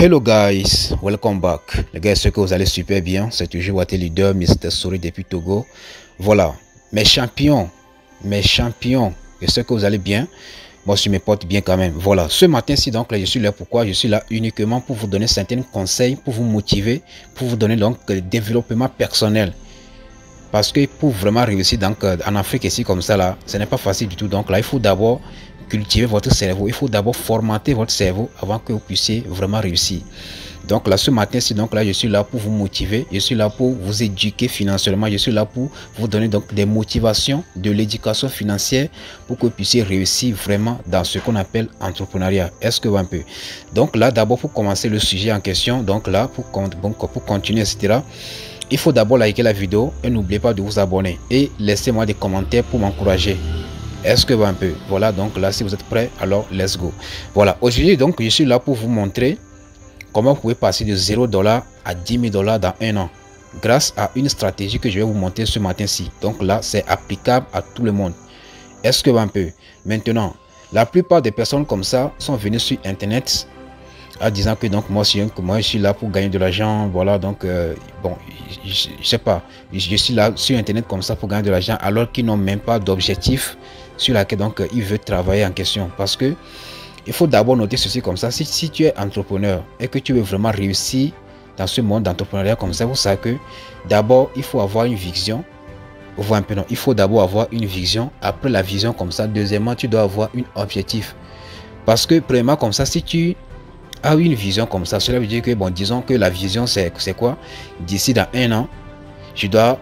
Hello guys, welcome back. Les gars, j'espère que vous allez super bien. C'est toujours votre leader, Mr. Souris depuis Togo. Voilà, mes champions, j'espère que vous allez bien. Moi, je me porte bien quand même. Voilà, ce matin-ci, donc, là, je suis là. Pourquoi? Je suis là uniquement pour vous donner certains conseils, pour vous motiver, pour vous donner donc le développement personnel. Parce que pour vraiment réussir donc, en Afrique ici comme ça, là, ce n'est pas facile du tout. Donc là, il faut d'abord cultiver votre cerveau. Il faut d'abord formater votre cerveau avant que vous puissiez vraiment réussir. Donc là, ce matin-ci, donc là, je suis là pour vous motiver. Je suis là pour vous éduquer financièrement. Je suis là pour vous donner donc des motivations, de l'éducation financière pour que vous puissiez réussir vraiment dans ce qu'on appelle entrepreneuriat. Est-ce que vous un peu? Donc là, d'abord, pour commencer le sujet en question, donc là, pour continuer, etc., il faut d'abord liker la vidéo et n'oubliez pas de vous abonner et laissez-moi des commentaires pour m'encourager. Est-ce que vous un peu? Voilà, donc là, si vous êtes prêts, alors let's go. Voilà, aujourd'hui, donc, je suis là pour vous montrer comment vous pouvez passer de 0 $ à 10 000 $ dans un an grâce à une stratégie que je vais vous montrer ce matin-ci. Donc là, c'est applicable à tout le monde. Est-ce que vous un peu? Maintenant, la plupart des personnes comme ça sont venues sur Internet en disant que donc moi je suis là pour gagner de l'argent, voilà, donc bon, je sais pas, je suis là sur Internet comme ça pour gagner de l'argent alors qu'ils n'ont même pas d'objectif sur laquelle donc ils veulent travailler en question. Parce que il faut d'abord noter ceci comme ça: si tu es entrepreneur et que tu veux vraiment réussir dans ce monde d'entrepreneuriat comme ça, vous savez que d'abord il faut avoir une vision. Un peu, non, il faut d'abord avoir une vision. Après la vision comme ça, deuxièmement, tu dois avoir un objectif. Parce que premièrement comme ça, si tu une vision comme ça, cela veut dire que, bon, disons que la vision c'est quoi? D'ici dans un an, je dois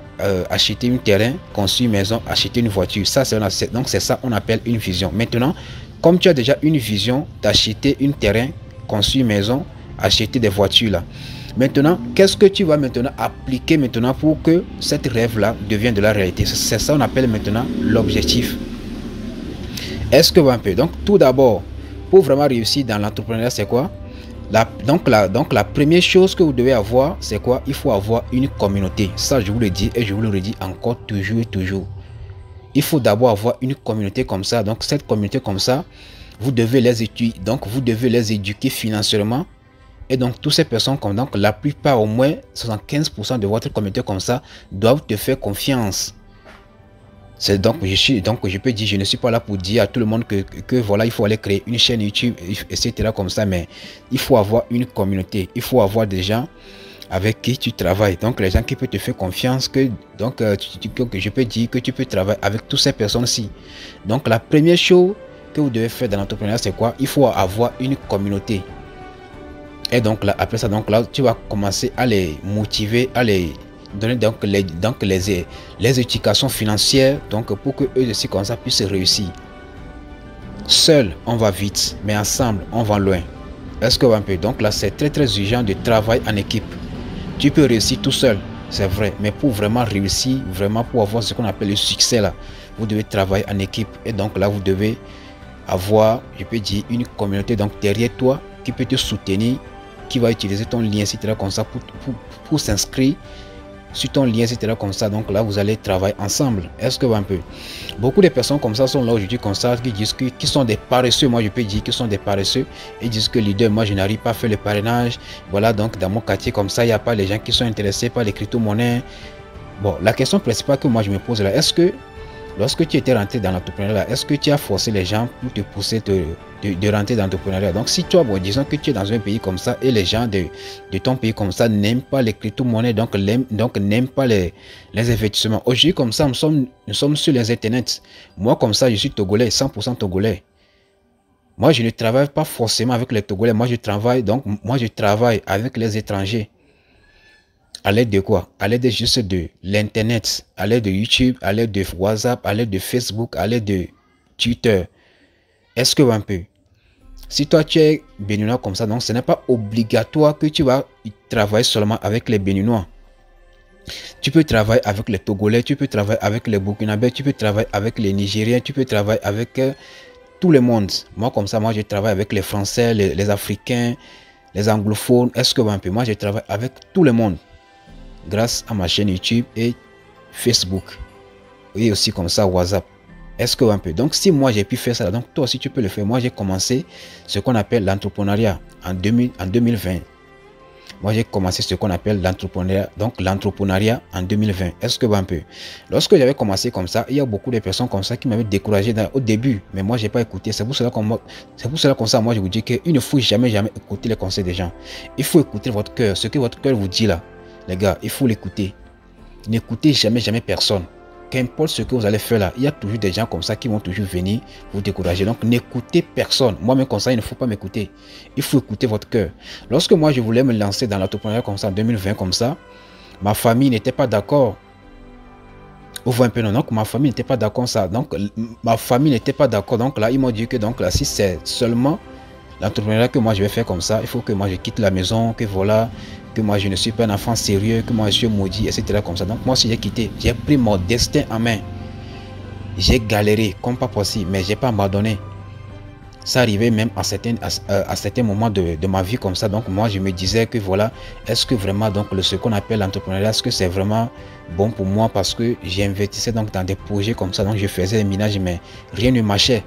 acheter un terrain, construire une maison, acheter une voiture. Ça, donc c'est ça on appelle une vision. Maintenant, comme tu as déjà une vision d'acheter un terrain, construire une maison, acheter des voitures là, maintenant, qu'est-ce que tu vas maintenant appliquer maintenant pour que cette rêve là devienne de la réalité? C'est ça on appelle maintenant l'objectif. Est-ce que vous un peu? Donc tout d'abord, pour vraiment réussir dans l'entrepreneuriat, c'est quoi? Donc la première chose que vous devez avoir, c'est quoi? Il faut avoir une communauté. Ça, je vous le dis et je vous le redis encore toujours et toujours. Il faut d'abord avoir une communauté comme ça. Donc cette communauté comme ça, vous devez les étudier. Donc vous devez les éduquer financièrement. Et donc toutes ces personnes, comme donc la plupart, au moins 75% de votre communauté comme ça, doivent te faire confiance. C'est donc je peux dire, je ne suis pas là pour dire à tout le monde que voilà, il faut aller créer une chaîne YouTube, etc. comme ça, mais il faut avoir une communauté, il faut avoir des gens avec qui tu travailles, donc les gens qui peuvent te faire confiance, que donc je peux dire que tu peux travailler avec toutes ces personnes-ci. Donc la première chose que vous devez faire dans l'entrepreneuriat, c'est quoi? Il faut avoir une communauté. Et donc là, après ça, donc là, tu vas commencer à les motiver, à les donner donc les éducations financières, donc pour que eux aussi comme ça puissent réussir. Seul on va vite, mais ensemble on va loin. Est-ce que un peu? Donc là, c'est très urgent de travailler en équipe. Tu peux réussir tout seul, c'est vrai, mais pour vraiment réussir, vraiment pour avoir ce qu'on appelle le succès là, vous devez travailler en équipe. Et donc là, vous devez avoir, je peux dire, une communauté donc derrière toi qui peut te soutenir, qui va utiliser ton lien, etc. comme ça pour s'inscrire sur ton lien, etc. comme ça. Donc là, vous allez travailler ensemble. Est-ce que un peu? Beaucoup de personnes comme ça sont là aujourd'hui comme ça, qui disent qui sont des paresseux. Moi, je peux dire qu'ils sont des paresseux. Ils disent que leader, moi, je n'arrive pas à faire le parrainage. Voilà, donc dans mon quartier comme ça, il n'y a pas les gens qui sont intéressés par les crypto-monnaies. Bon, la question principale que moi, je me pose là, est-ce que lorsque tu étais rentré dans l'entrepreneuriat, est-ce que tu as forcé les gens pour te pousser de rentrer dans l'entrepreneuriat? Donc si toi, bon, disons que tu es dans un pays comme ça et les gens de ton pays comme ça n'aiment pas les crypto-monnaies, donc n'aiment pas les investissements. Aujourd'hui comme ça, nous sommes sur les internets. Moi comme ça, je suis togolais, 100% togolais. Moi, je ne travaille pas forcément avec les Togolais. Moi, je travaille avec les étrangers. À l'aide de quoi? À l'aide juste de l'internet, à l'aide de YouTube, à l'aide de WhatsApp, à l'aide de Facebook, à l'aide de Twitter. Est-ce que un peu? Si toi tu es béninois comme ça, donc ce n'est pas obligatoire que tu vas travailler seulement avec les béninois. Tu peux travailler avec les Togolais, tu peux travailler avec les Burkinabés, tu peux travailler avec les Nigériens, tu peux travailler avec tout le monde. Moi comme ça, moi je travaille avec les Français, les Africains, les anglophones. Est-ce que un peu? Moi je travaille avec tout le monde, grâce à ma chaîne YouTube et Facebook et aussi comme ça WhatsApp. Est-ce que un peu? Donc si moi j'ai pu faire ça, donc toi aussi tu peux le faire. Moi j'ai commencé ce qu'on appelle l'entrepreneuriat en 2020. moi j'ai commencé ce qu'on appelle l'entrepreneuriat, donc l'entrepreneuriat en 2020. Est-ce que va un peu? Lorsque j'avais commencé comme ça, il y a beaucoup de personnes comme ça qui m'avaient découragé au début, mais moi j'ai pas écouté. C'est pour cela comme ça, moi je vous dis qu'il ne faut jamais écouter les conseils des gens. Il faut écouter votre cœur, ce que votre cœur vous dit là, les gars, il faut l'écouter. N'écoutez jamais personne. Qu'importe ce que vous allez faire là, il y a toujours des gens comme ça qui vont toujours venir vous décourager. Donc n'écoutez personne. Moi-même comme ça, il ne faut pas m'écouter. Il faut écouter votre cœur. Lorsque moi je voulais me lancer dans l'entrepreneuriat comme ça en 2020 comme ça, ma famille n'était pas d'accord. Vous voyez un peu non, donc ma famille n'était pas d'accord ça. Donc ma famille n'était pas d'accord. Donc là, ils m'ont dit que donc là, si c'est seulement l'entrepreneuriat que moi je vais faire comme ça, il faut que moi je quitte la maison, que voilà, que moi je ne suis pas un enfant sérieux, que moi je suis maudit, etc. comme ça. Donc moi si j'ai quitté, j'ai pris mon destin en main. J'ai galéré comme pas possible, mais j'ai pas abandonné. Ça arrivait même à certains moments de ma vie comme ça. Donc moi je me disais que voilà, est-ce que vraiment donc ce qu'on appelle l'entrepreneuriat, est-ce que c'est vraiment bon pour moi, parce que j'investissais donc dans des projets comme ça, donc je faisais des minages, mais rien ne marchait.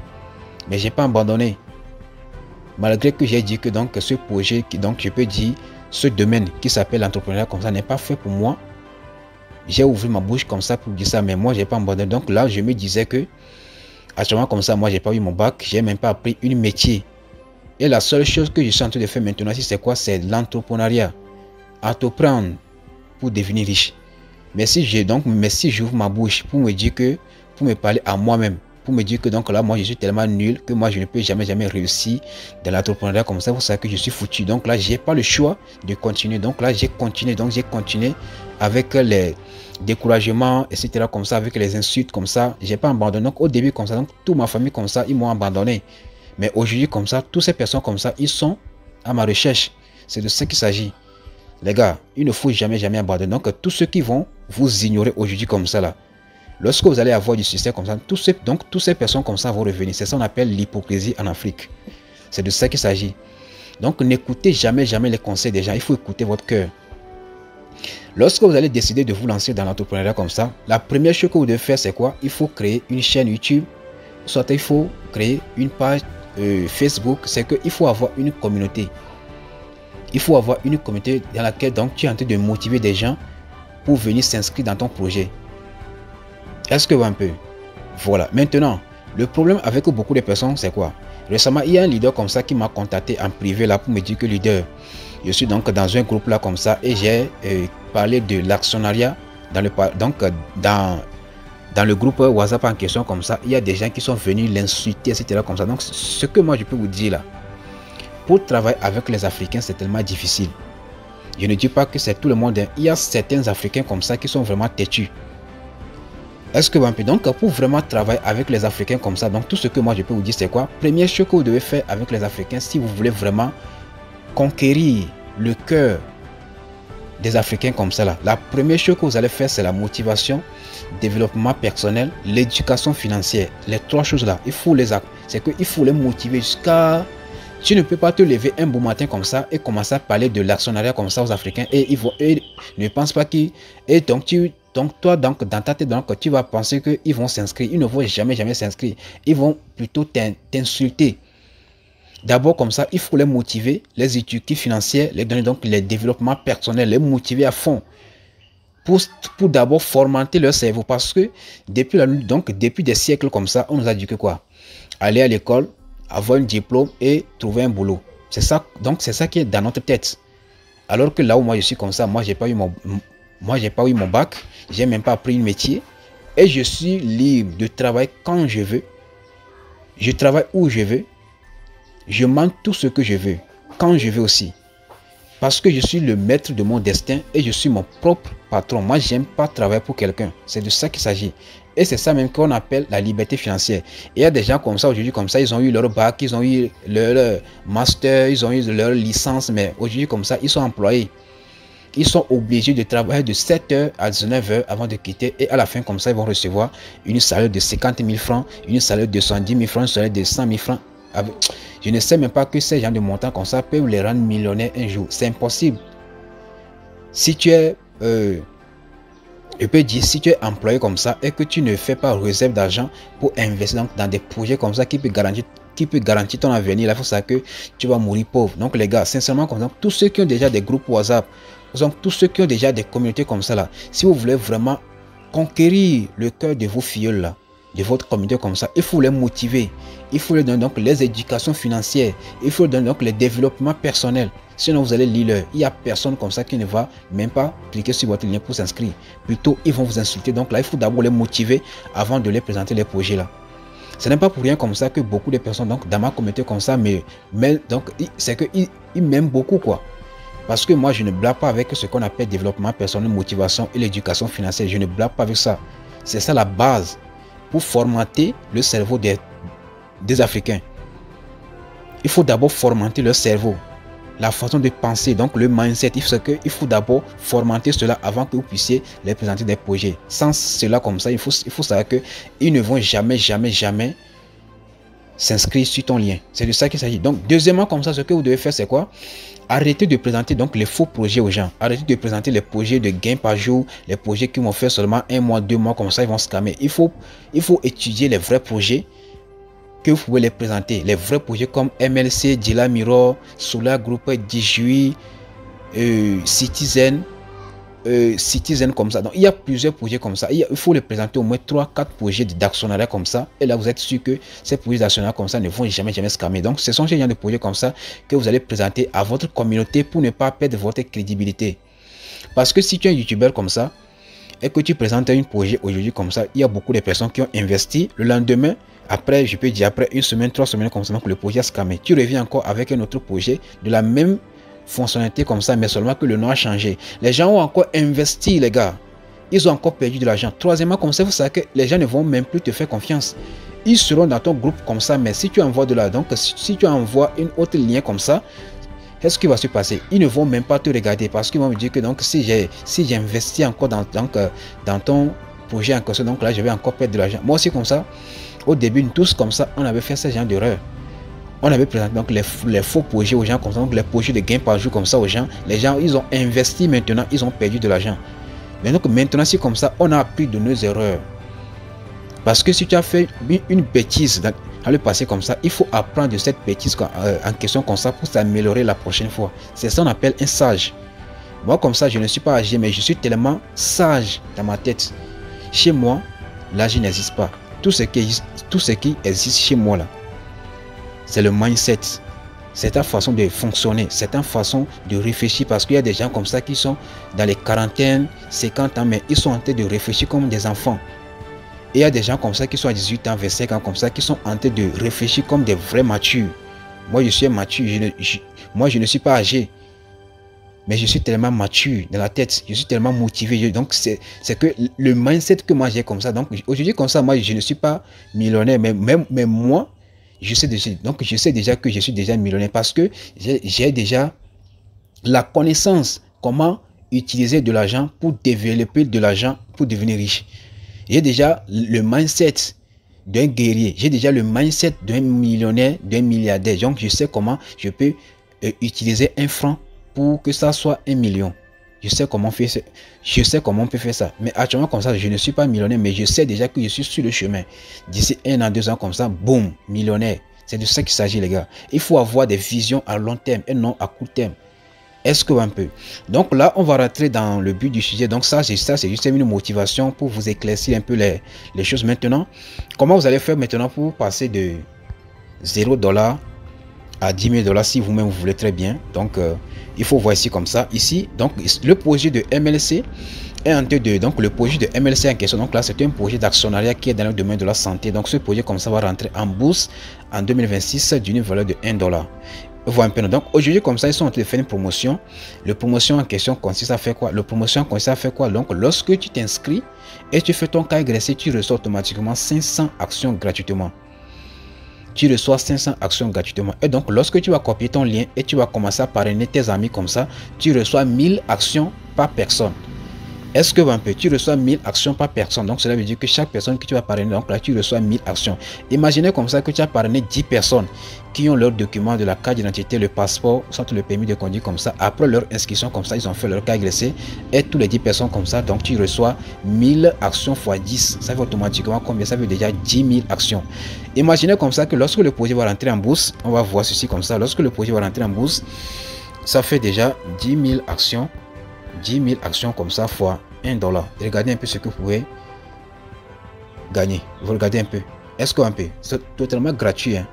Mais j'ai pas abandonné. Malgré que j'ai dit que donc ce projet, donc je peux dire, ce domaine qui s'appelle l'entrepreneuriat comme ça n'est pas fait pour moi. J'ai ouvert ma bouche comme ça pour dire ça, mais moi j'ai pas abandonné. Donc là je me disais que actuellement comme ça, moi j'ai pas eu mon bac, j'ai même pas appris un métier. Et la seule chose que je suis en train de faire maintenant, c'est quoi? C'est l'entrepreneuriat. Entreprendre pour devenir riche. Mais si j'ouvre ma bouche pour me dire que, pour me parler à moi-même, pour me dire que donc là moi je suis tellement nul que moi je ne peux jamais réussir dans l'entrepreneuriat comme ça, vous savez que je suis foutu. Donc là j'ai pas le choix de continuer. Donc là j'ai continué avec les découragements, etc. comme ça, avec les insultes comme ça. J'ai pas abandonné. Donc au début comme ça, donc toute ma famille comme ça, ils m'ont abandonné. Mais aujourd'hui comme ça, toutes ces personnes comme ça, ils sont à ma recherche. C'est de ça qu'il s'agit. Les gars, il ne faut jamais abandonner. Donc tous ceux qui vont vous ignorer aujourd'hui comme ça là, lorsque vous allez avoir du succès comme ça, toutes ces personnes comme ça vont revenir. C'est ça qu'on appelle l'hypocrisie en Afrique. C'est de ça qu'il s'agit. Donc n'écoutez jamais les conseils des gens. Il faut écouter votre cœur. Lorsque vous allez décider de vous lancer dans l'entrepreneuriat comme ça, la première chose que vous devez faire, c'est quoi? Il faut créer une chaîne YouTube. Soit il faut créer une page Facebook. C'est qu'il faut avoir une communauté. Il faut avoir une communauté dans laquelle donc tu es en train de motiver des gens pour venir s'inscrire dans ton projet. Est-ce que vous un peu? Voilà. Maintenant, le problème avec beaucoup de personnes, c'est quoi? Récemment, il y a un leader comme ça qui m'a contacté en privé là pour me dire que leader, je suis donc dans un groupe là comme ça et j'ai parlé de l'actionnariat dans le groupe WhatsApp en question comme ça. Il y a des gens qui sont venus l'insulter, etc. comme ça. Donc, ce que moi je peux vous dire là, pour travailler avec les Africains, c'est tellement difficile. Je ne dis pas que c'est tout le monde. Il y a certains Africains comme ça qui sont vraiment têtus. Est-ce que vous avez donc pour vraiment travailler avec les Africains comme ça, donc tout ce que moi je peux vous dire c'est quoi? Première chose que vous devez faire avec les Africains, si vous voulez vraiment conquérir le cœur des Africains comme ça là, la première chose que vous allez faire c'est la motivation, développement personnel, l'éducation financière. Les trois choses là, il faut les motiver jusqu'à... Tu ne peux pas te lever un beau matin comme ça et commencer à parler de l'actionnariat comme ça aux Africains et ils ne pensent pas qu'ils... Et donc toi, dans ta tête, donc, tu vas penser qu'ils vont s'inscrire. Ils ne vont jamais s'inscrire. Ils vont plutôt t'insulter. D'abord comme ça, il faut les motiver, les éduquer financières, les donner donc les développements personnels, les motiver à fond. Pour d'abord formenter leur cerveau. Parce que depuis des siècles comme ça, on nous a dit que quoi? Aller à l'école, avoir un diplôme et trouver un boulot. C'est ça, donc c'est ça qui est dans notre tête. Alors que là où moi je suis comme ça, moi j'ai pas eu mon bac, j'ai même pas appris un métier et je suis libre de travailler quand je veux. Je travaille où je veux. Je mange tout ce que je veux, quand je veux aussi. Parce que je suis le maître de mon destin et je suis mon propre patron. Moi, j'aime pas travailler pour quelqu'un. C'est de ça qu'il s'agit. Et c'est ça même qu'on appelle la liberté financière. Et il y a des gens comme ça aujourd'hui, comme ça, ils ont eu leur bac, ils ont eu leur master, ils ont eu leur licence, mais aujourd'hui comme ça, ils sont employés. Ils sont obligés de travailler de 7h à 19h avant de quitter. Et à la fin, comme ça, ils vont recevoir une salaire de 50 000 francs, une salaire de 110 000 francs, une salaire de 100 000 francs. Je ne sais même pas que ces gens de montants comme ça peuvent les rendre millionnaires un jour. C'est impossible. Si tu es, je peux dire, si tu es employé comme ça et que tu ne fais pas réserve d'argent pour investir dans des projets comme ça qui peut garantir qui peut garantir ton avenir. Là, il faut savoir que tu vas mourir pauvre. Donc les gars, sincèrement, comme ça, tous ceux qui ont déjà des groupes WhatsApp, donc tous ceux qui ont déjà des communautés comme ça là, si vous voulez vraiment conquérir le cœur de vos filleuls là, de votre communauté comme ça, il faut les motiver, il faut leur donner donc les éducations financières, il faut leur donner donc les développements personnels. Sinon vous allez lire, il n'y a personne comme ça qui ne va même pas cliquer sur votre lien pour s'inscrire. Plutôt ils vont vous insulter. Donc là il faut d'abord les motiver avant de les présenter les projets là. Ce n'est pas pour rien comme ça que beaucoup de personnes donc dans ma communauté comme ça, mais donc c'est que ils m'aiment beaucoup quoi. Parce que moi je ne blague pas avec ce qu'on appelle développement personnel, motivation et l'éducation financière. Je ne blague pas avec ça. C'est ça la base pour formater le cerveau des Africains. Il faut d'abord formater leur cerveau, la façon de penser, donc le mindset. Il faut d'abord formater cela avant que vous puissiez les présenter des projets. Sans cela comme ça, il faut savoir qu'ils ne vont jamais s'inscrire sur ton lien. C'est de ça qu'il s'agit. Donc deuxièmement comme ça, ce que vous devez faire c'est quoi? Arrêtez de présenter donc les faux projets aux gens. Arrêtez de présenter les projets de gains par jour, les projets qui vont faire seulement 1 mois, 2 mois, comme ça ils vont scammer. Il faut étudier les vrais projets que vous pouvez les présenter. Les vrais projets comme MLC, Dila Mirror, Solar Group, Dijui, Citizen comme ça. Donc il y a plusieurs projets comme ça. Il faut les présenter au moins 3-4 projets d'actionnariat comme ça. Et là vous êtes sûr que ces projets d'actionnariat comme ça ne vont jamais scammer. Donc ce sont ces gens de projets comme ça que vous allez présenter à votre communauté pour ne pas perdre votre crédibilité. Parce que si tu es un youtubeur comme ça et que tu présentes un projet aujourd'hui comme ça, il y a beaucoup de personnes qui ont investi. Le lendemain, après, je peux dire après 1 semaine, 3 semaines comme ça, donc le projet a scammé. Tu reviens encore avec un autre projet de la même fonctionnalité comme ça, mais seulement que le nom a changé. Les gens ont encore investi, les gars. Ils ont encore perdu de l'argent. Troisièmement, comme ça, vous savez que les gens ne vont même plus te faire confiance. Ils seront dans ton groupe comme ça, mais si tu envoies de là, donc si tu envoies une autre lien comme ça, qu'est-ce qui va se passer? Ils ne vont même pas te regarder parce qu'ils vont me dire que donc si j'ai investi encore dans ton projet en question, donc là je vais encore perdre de l'argent. Moi aussi comme ça, au début, tous comme ça, on avait fait ce genre d'erreur. On avait présenté donc les faux projets aux gens comme ça, donc les projets de gains par jour comme ça aux gens. Les gens, ils ont investi maintenant, ils ont perdu de l'argent. Mais donc maintenant, c'est comme ça, on a appris de nos erreurs. Parce que si tu as fait une bêtise dans le passé comme ça, il faut apprendre de cette bêtise en question comme ça pour s'améliorer la prochaine fois. C'est ça qu'on appelle un sage. Moi comme ça, je ne suis pas âgé, mais je suis tellement sage dans ma tête. Chez moi, l'âge n'existe pas. Tout ce qui existe chez moi là, c'est le mindset, c'est ta façon de fonctionner, c'est ta façon de réfléchir. Parce qu'il y a des gens comme ça qui sont dans les quarantaines, 50 ans, mais ils sont en train de réfléchir comme des enfants. Et il y a des gens comme ça qui sont à 18 ans, 25 ans comme ça, qui sont en train de réfléchir comme des vrais matures. Moi je suis mature, moi je ne suis pas âgé, mais je suis tellement mature dans la tête, je suis tellement motivé. Donc c'est que le mindset que moi j'ai comme ça. Donc aujourd'hui comme ça, moi je ne suis pas millionnaire, mais moi je sais déjà que je suis déjà millionnaire parce que j'ai déjà la connaissance comment utiliser de l'argent pour développer de l'argent pour devenir riche. J'ai déjà le mindset d'un guerrier, j'ai déjà le mindset d'un millionnaire, d'un milliardaire. Donc je sais comment je peux utiliser un franc pour que ça soit 1 million. Je sais comment faire ça. Je sais comment on peut faire ça. Mais actuellement comme ça, je ne suis pas millionnaire, mais je sais déjà que je suis sur le chemin. D'ici 1 an, 2 ans comme ça, boum, millionnaire. C'est de ça qu'il s'agit les gars. Il faut avoir des visions à long terme et non à court terme. Est-ce que un peu? Donc là, on va rentrer dans le but du sujet. Donc ça, c'est juste une motivation pour vous éclaircir un peu les choses maintenant. Comment vous allez faire maintenant pour passer de 0 $ à 10 000 $ si vous-même vous voulez très bien. Donc il faut voir ici comme ça. Ici, donc le projet de MLC est en train de, donc le projet de MLC en question. Donc là, c'est un projet d'actionnariat qui est dans le domaine de la santé. Donc ce projet comme ça va rentrer en bourse en 2026 d'une valeur de 1 $. Voilà un peu. Donc aujourd'hui comme ça, ils sont en train de faire une promotion. Le promotion en question consiste à faire quoi? Le promotion consiste à faire quoi? Donc lorsque tu t'inscris et tu fais ton cas agressé, tu reçois automatiquement 500 actions gratuitement. Tu reçois 500 actions gratuitement. Et donc lorsque tu vas copier ton lien et tu vas commencer à parrainer tes amis comme ça, tu reçois 1000 actions par personne. Est-ce que un peu, tu reçois 1000 actions par personne? Donc cela veut dire que chaque personne que tu vas parrainer, donc là tu reçois 1000 actions. Imaginez comme ça que tu as parrainé 10 personnes qui ont leurs documents de la carte d'identité, le passeport, soit le permis de conduire comme ça. Après leur inscription comme ça, ils ont fait leur cas glacé et tous les 10 personnes comme ça, donc tu reçois 1000 actions x 10. Ça fait automatiquement combien? Ça veut déjà 10 000 actions. Imaginez comme ça que lorsque le projet va rentrer en bourse, on va voir ceci comme ça, lorsque le projet va rentrer en bourse, ça fait déjà 10 000 actions. 10 000 actions comme ça fois $1. Regardez un peu ce que vous pouvez gagner. Vous regardez un peu. Est-ce qu'un peu? C'est totalement gratuit. Hein?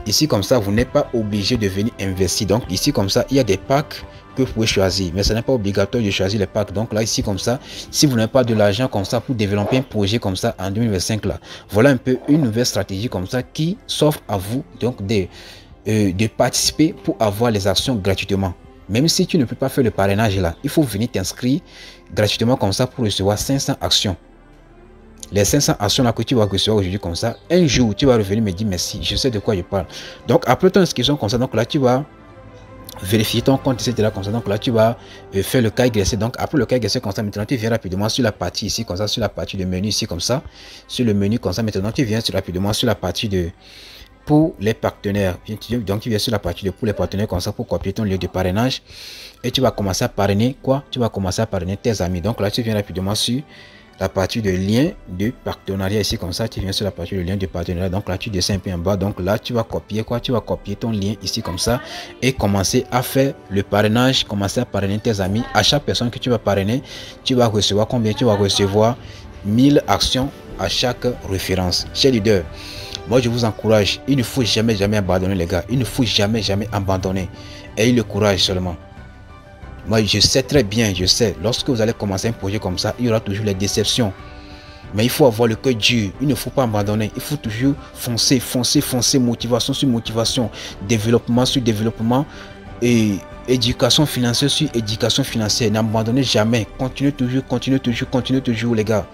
Ici comme ça, vous n'êtes pas obligé de venir investir. Donc ici comme ça, il y a des packs que vous pouvez choisir. Mais ce n'est pas obligatoire de choisir les packs. Donc là, ici comme ça, si vous n'avez pas de l'argent comme ça pour développer un projet comme ça en 2025 là, voilà un peu une nouvelle stratégie comme ça qui s'offre à vous donc de participer pour avoir les actions gratuitement. Même si tu ne peux pas faire le parrainage là, il faut venir t'inscrire gratuitement comme ça pour recevoir 500 actions. Les 500 actions là que tu vas recevoir aujourd'hui comme ça, un jour tu vas revenir me dire merci, je sais de quoi je parle. Donc après ton inscription comme ça, donc là tu vas vérifier ton compte, etc. comme ça. Donc là tu vas faire le cas glacé. Donc après le cas glacé comme ça, maintenant tu viens rapidement sur la partie ici comme ça, sur la partie de menu ici comme ça, sur le menu comme ça. Maintenant tu viens rapidement sur la partie de pour les partenaires. Donc tu viens sur la partie de pour les partenaires comme ça pour copier ton lien de parrainage et tu vas commencer à parrainer quoi? Tu vas commencer à parrainer tes amis. Donc là tu viens rapidement sur la partie de lien de partenariat ici comme ça, tu viens sur la partie de lien de partenariat. Donc là tu descends un peu en bas, donc là tu vas copier quoi? Tu vas copier ton lien ici comme ça et commencer à faire le parrainage, commencer à parrainer tes amis. À chaque personne que tu vas parrainer, tu vas recevoir combien? Tu vas recevoir 1000 actions à chaque référence. Chers leaders, moi je vous encourage, il ne faut jamais abandonner les gars, il ne faut jamais abandonner. Ayez le courage seulement. Moi je sais très bien, je sais, lorsque vous allez commencer un projet comme ça, il y aura toujours les déceptions. Mais il faut avoir le cœur dur, il ne faut pas abandonner, il faut toujours foncer, motivation sur motivation, développement sur développement et éducation financière sur éducation financière. N'abandonnez jamais, continuez toujours les gars.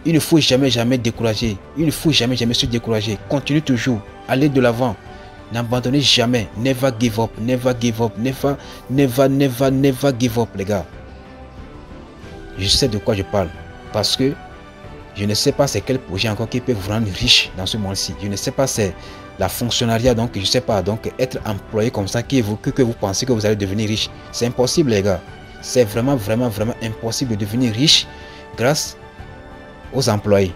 Il ne faut jamais décourager. Il ne faut jamais se décourager. Continuez toujours. Allez de l'avant. N'abandonnez jamais. Never give up. Never give up. Never give up, les gars. Je sais de quoi je parle. Parce que je ne sais pas c'est quel projet encore qui peut vous rendre riche dans ce monde-ci. Je ne sais pas c'est la fonctionnariat. Donc, je ne sais pas. Donc, être employé comme ça que vous pensez que vous allez devenir riche. C'est impossible, les gars. C'est vraiment impossible de devenir riche grâce aux employés.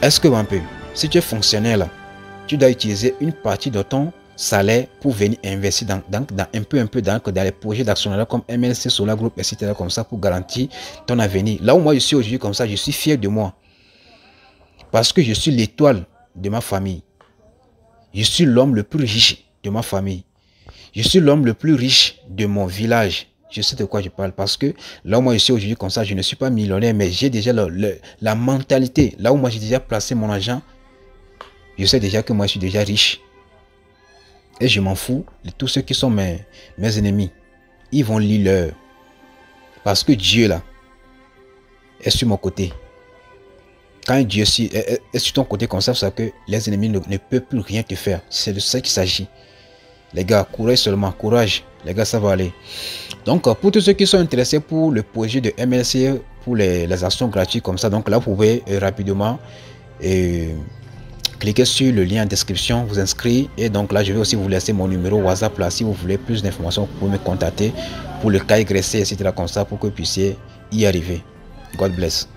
Est-ce que un peu, si tu es fonctionnaire là, tu dois utiliser une partie de ton salaire pour venir investir dans un peu dans les projets d'actionnariat comme MLC Solar Group, etc. comme ça pour garantir ton avenir. Là où moi je suis aujourd'hui comme ça, je suis fier de moi parce que je suis l'étoile de ma famille. Je suis l'homme le plus riche de ma famille. Je suis l'homme le plus riche de mon village. Je sais de quoi je parle parce que là où moi je suis aujourd'hui comme ça, je ne suis pas millionnaire, mais j'ai déjà la mentalité. Là où moi j'ai déjà placé mon argent, je sais déjà que moi je suis déjà riche. Et je m'en fous de tous ceux qui sont mes ennemis. Ils vont lire leur. Parce que Dieu là est sur mon côté. Quand Dieu est sur ton côté comme ça, c'est que les ennemis ne peuvent plus rien te faire. C'est de ça qu'il s'agit. Les gars, courage seulement, courage. Les gars, ça va aller. Donc, pour tous ceux qui sont intéressés pour le projet de MLC, pour les actions gratuites comme ça, donc là, vous pouvez rapidement cliquer sur le lien en description, vous inscrire. Et donc là, je vais aussi vous laisser mon numéro WhatsApp là. Si vous voulez plus d'informations, vous pouvez me contacter pour le cas YC, etc. comme ça, pour que vous puissiez y arriver. God bless.